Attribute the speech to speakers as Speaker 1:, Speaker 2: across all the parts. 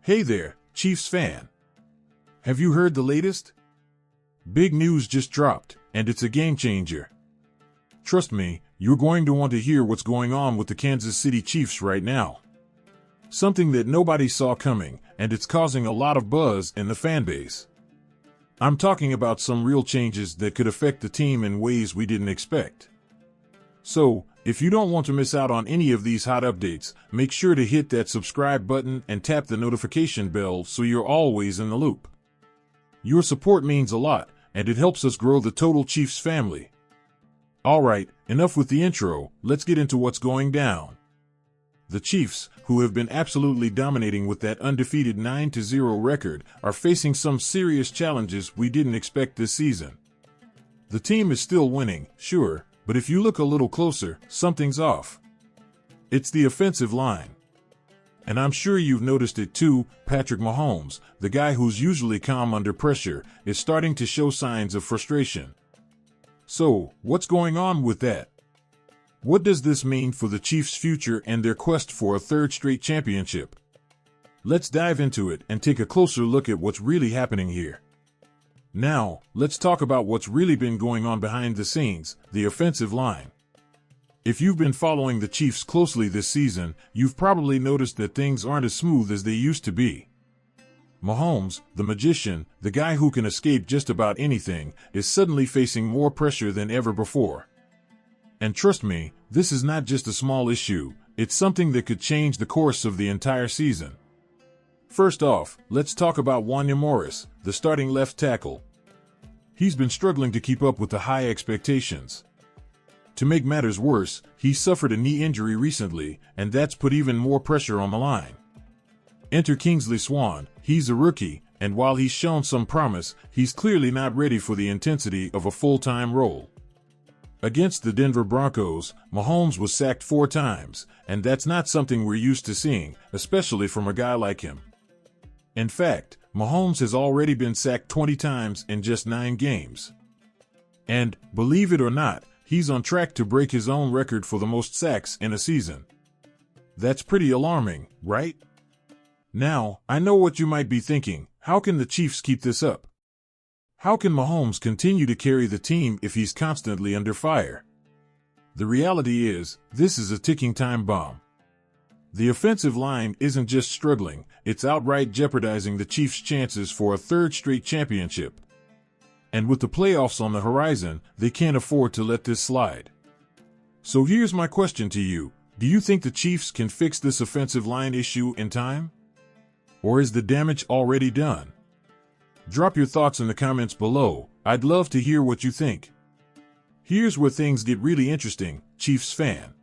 Speaker 1: Hey there, Chiefs fan. Have you heard the latest? Big news just dropped, and it's a game changer. Trust me, you're going to want to hear what's going on with the Kansas City Chiefs right now. Something that nobody saw coming, and it's causing a lot of buzz in the fan base. I'm talking about some real changes that could affect the team in ways we didn't expect. So, if you don't want to miss out on any of these hot updates, make sure to hit that subscribe button and tap the notification bell so you're always in the loop. Your support means a lot, and it helps us grow the Total Chiefs family. Alright, enough with the intro, let's get into what's going down. The Chiefs, who have been absolutely dominating with that undefeated 9-0 record, are facing some serious challenges we didn't expect this season. The team is still winning, sure, but if you look a little closer, something's off. It's the offensive line. And I'm sure you've noticed it too. Patrick Mahomes, the guy who's usually calm under pressure, is starting to show signs of frustration. So, what's going on with that? What does this mean for the Chiefs' future and their quest for a third straight championship? Let's dive into it and take a closer look at what's really happening here. Now, let's talk about what's really been going on behind the scenes, the offensive line. If you've been following the Chiefs closely this season, you've probably noticed that things aren't as smooth as they used to be. Mahomes, the magician, the guy who can escape just about anything, is suddenly facing more pressure than ever before. And trust me, this is not just a small issue, it's something that could change the course of the entire season. First off, let's talk about Mahomes, the starting left tackle. He's been struggling to keep up with the high expectations. To make matters worse, he suffered a knee injury recently, and that's put even more pressure on the line. Enter Kingsley Swan. He's a rookie, and while he's shown some promise, he's clearly not ready for the intensity of a full-time role. Against the Denver Broncos, Mahomes was sacked 4 times, and that's not something we're used to seeing, especially from a guy like him. In fact, Mahomes has already been sacked 20 times in just 9 games. And, believe it or not, he's on track to break his own record for the most sacks in a season. That's pretty alarming, right? Now, I know what you might be thinking, how can the Chiefs keep this up? How can Mahomes continue to carry the team if he's constantly under fire? The reality is, this is a ticking time bomb. The offensive line isn't just struggling, it's outright jeopardizing the Chiefs' chances for a third straight championship. And with the playoffs on the horizon, they can't afford to let this slide. So here's my question to you, do you think the Chiefs can fix this offensive line issue in time? Or is the damage already done? Drop your thoughts in the comments below, I'd love to hear what you think. Here's where things get really interesting, Chiefs fan.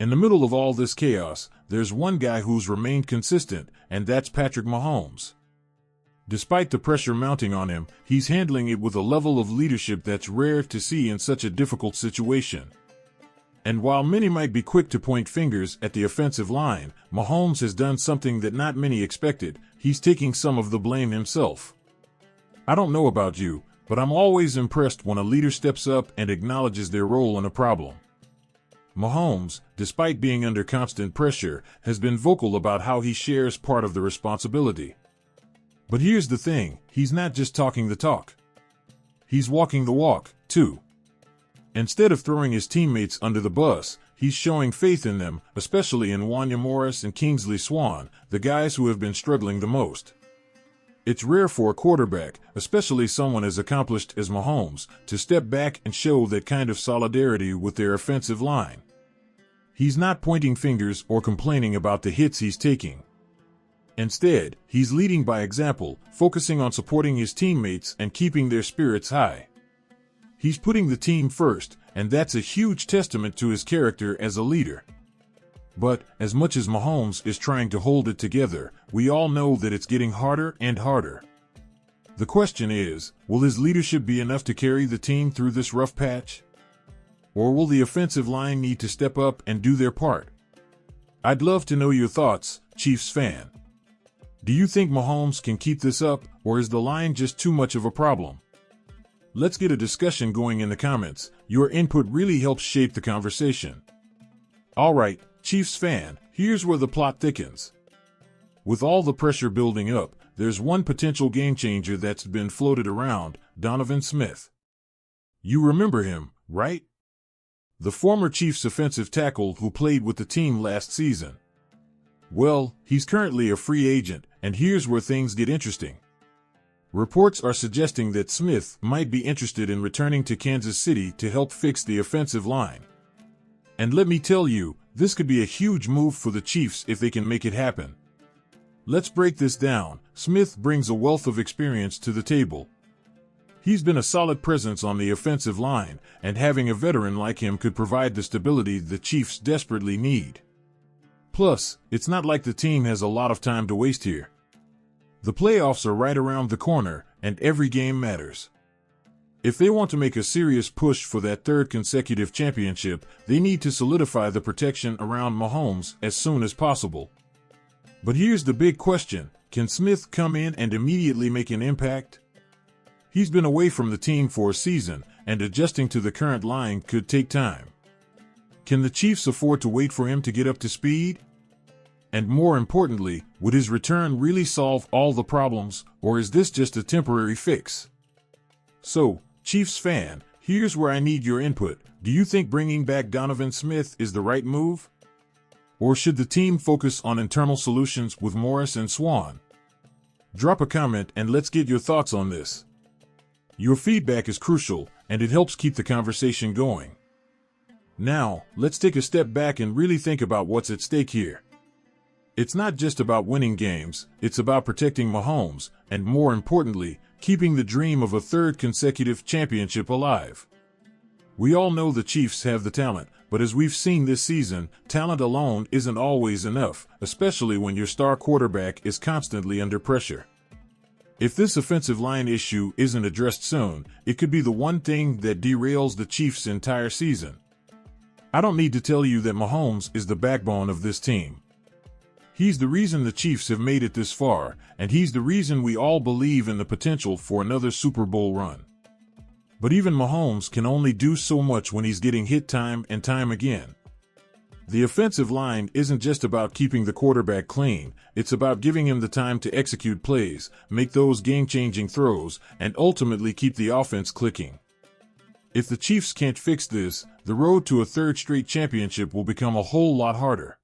Speaker 1: In the middle of all this chaos, there's one guy who's remained consistent, and that's Patrick Mahomes. Despite the pressure mounting on him, he's handling it with a level of leadership that's rare to see in such a difficult situation. And while many might be quick to point fingers at the offensive line, Mahomes has done something that not many expected. He's taking some of the blame himself. I don't know about you, but I'm always impressed when a leader steps up and acknowledges their role in a problem. Mahomes, despite being under constant pressure, has been vocal about how he shares part of the responsibility. But here's the thing, he's not just talking the talk. He's walking the walk, too. Instead of throwing his teammates under the bus, he's showing faith in them, especially in Mahomes and Kingsley Swan, the guys who have been struggling the most. It's rare for a quarterback, especially someone as accomplished as Mahomes, to step back and show that kind of solidarity with their offensive line. He's not pointing fingers or complaining about the hits he's taking. Instead, he's leading by example, focusing on supporting his teammates and keeping their spirits high. He's putting the team first, and that's a huge testament to his character as a leader. But, as much as Mahomes is trying to hold it together, we all know that it's getting harder and harder. The question is, will his leadership be enough to carry the team through this rough patch? Or will the offensive line need to step up and do their part? I'd love to know your thoughts, Chiefs fan. Do you think Mahomes can keep this up, or is the line just too much of a problem? Let's get a discussion going in the comments. Your input really helps shape the conversation. Alright, Chiefs fan, here's where the plot thickens. With all the pressure building up, there's one potential game changer that's been floated around, Donovan Smith. You remember him, right? The former Chiefs offensive tackle who played with the team last season. Well, he's currently a free agent, and here's where things get interesting. Reports are suggesting that Smith might be interested in returning to Kansas City to help fix the offensive line. And let me tell you, this could be a huge move for the Chiefs if they can make it happen. Let's break this down. Smith brings a wealth of experience to the table. He's been a solid presence on the offensive line, and having a veteran like him could provide the stability the Chiefs desperately need. Plus, it's not like the team has a lot of time to waste here. The playoffs are right around the corner, and every game matters. If they want to make a serious push for that third consecutive championship, they need to solidify the protection around Mahomes as soon as possible. But here's the big question: can Smith come in and immediately make an impact? He's been away from the team for a season, and adjusting to the current line could take time. Can the Chiefs afford to wait for him to get up to speed? And more importantly, would his return really solve all the problems, or is this just a temporary fix? So, Chiefs fan, here's where I need your input. Do you think bringing back Donovan Smith is the right move? Or should the team focus on internal solutions with Morris and Swan? Drop a comment and let's get your thoughts on this. Your feedback is crucial, and it helps keep the conversation going. Now, let's take a step back and really think about what's at stake here. It's not just about winning games, it's about protecting Mahomes, and more importantly, keeping the dream of a third consecutive championship alive. We all know the Chiefs have the talent, but as we've seen this season, talent alone isn't always enough, especially when your star quarterback is constantly under pressure. If this offensive line issue isn't addressed soon, it could be the one thing that derails the Chiefs' entire season. I don't need to tell you that Mahomes is the backbone of this team. He's the reason the Chiefs have made it this far, and he's the reason we all believe in the potential for another Super Bowl run. But even Mahomes can only do so much when he's getting hit time and time again. The offensive line isn't just about keeping the quarterback clean, it's about giving him the time to execute plays, make those game-changing throws, and ultimately keep the offense clicking. If the Chiefs can't fix this, the road to a third straight championship will become a whole lot harder.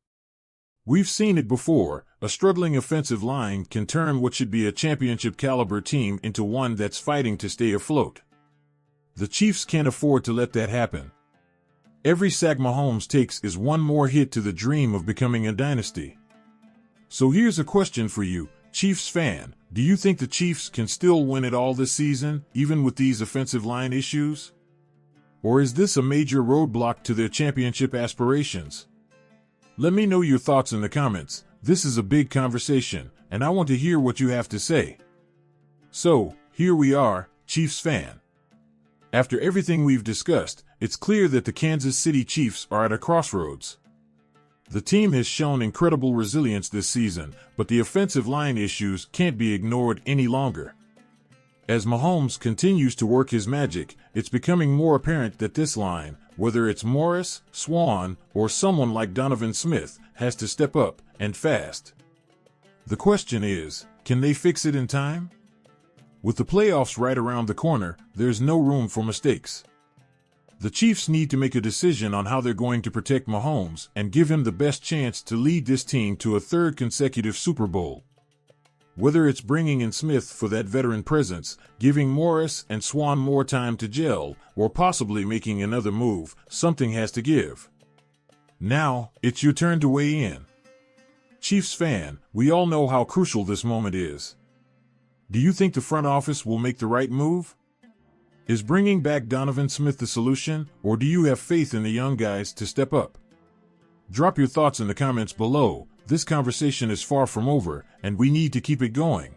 Speaker 1: We've seen it before. A struggling offensive line can turn what should be a championship-caliber team into one that's fighting to stay afloat. The Chiefs can't afford to let that happen. Every sack Mahomes takes is one more hit to the dream of becoming a dynasty. So here's a question for you, Chiefs fan. Do you think the Chiefs can still win it all this season, even with these offensive line issues? Or is this a major roadblock to their championship aspirations? Let me know your thoughts in the comments. This is a big conversation, and I want to hear what you have to say. So, here we are, Chiefs fan. After everything we've discussed, it's clear that the Kansas City Chiefs are at a crossroads. The team has shown incredible resilience this season, but the offensive line issues can't be ignored any longer. As Mahomes continues to work his magic, it's becoming more apparent that this line, whether it's Morris, Swan, or someone like Donovan Smith, has to step up, and fast. The question is, can they fix it in time? With the playoffs right around the corner, there's no room for mistakes. The Chiefs need to make a decision on how they're going to protect Mahomes and give him the best chance to lead this team to a third consecutive Super Bowl. Whether it's bringing in Smith for that veteran presence, giving Morris and Swan more time to gel, or possibly making another move, something has to give. Now, it's your turn to weigh in. Chiefs fan, we all know how crucial this moment is. Do you think the front office will make the right move? Is bringing back Donovan Smith the solution, or do you have faith in the young guys to step up? Drop your thoughts in the comments below. This conversation is far from over, and we need to keep it going.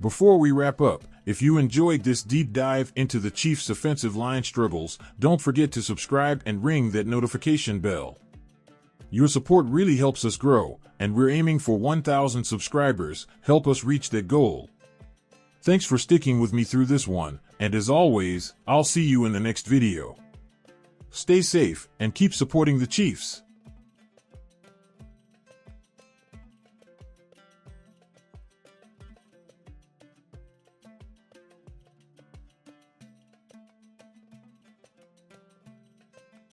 Speaker 1: Before we wrap up, if you enjoyed this deep dive into the Chiefs' offensive line struggles, don't forget to subscribe and ring that notification bell. Your support really helps us grow, and we're aiming for 1,000 subscribers. Help us reach that goal. Thanks for sticking with me through this one, and as always, I'll see you in the next video. Stay safe and keep supporting the Chiefs.